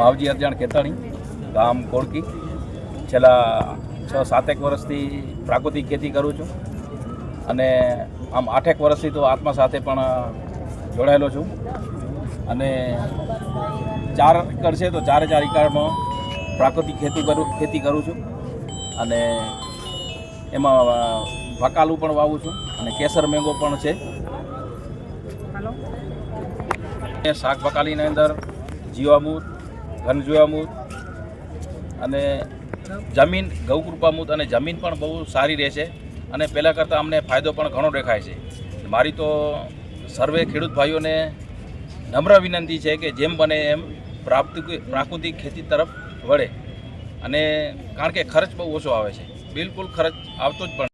માવજી અરજાણ ખેતાણી, ગામ કોળકી. છેલ્લા 6-7 વર્ષથી પ્રાકૃતિક ખેતી કરું છું અને આમ 8 વર્ષથી તો આત્મા સાથે પણ જોડાયેલો છું. અને 4 એકર છે તો 4 એકરમાં પ્રાકૃતિક ખેતી કરું છું અને એમાં વકાલું પણ વાવું છું અને કેસર મેંગો પણ છે. શાક બકાલીની અંદર જીવામૃત, ઘન જીવામૃત અને જમીન ગૌકૃપામૃત અને જમીન પણ બહુ સારી રહેશે અને પહેલાં કરતાં અમને ફાયદો પણ ઘણો દેખાય છે. મારી તો સર્વે ખેડૂત ભાઈઓને નમ્ર વિનંતી છે કે જેમ બને એમ પ્રાકૃતિક ખેતી તરફ વળે અને કારણ કે ખર્ચ બહુ ઓછો આવે છે, બિલકુલ ખર્ચ આવતો જ પણ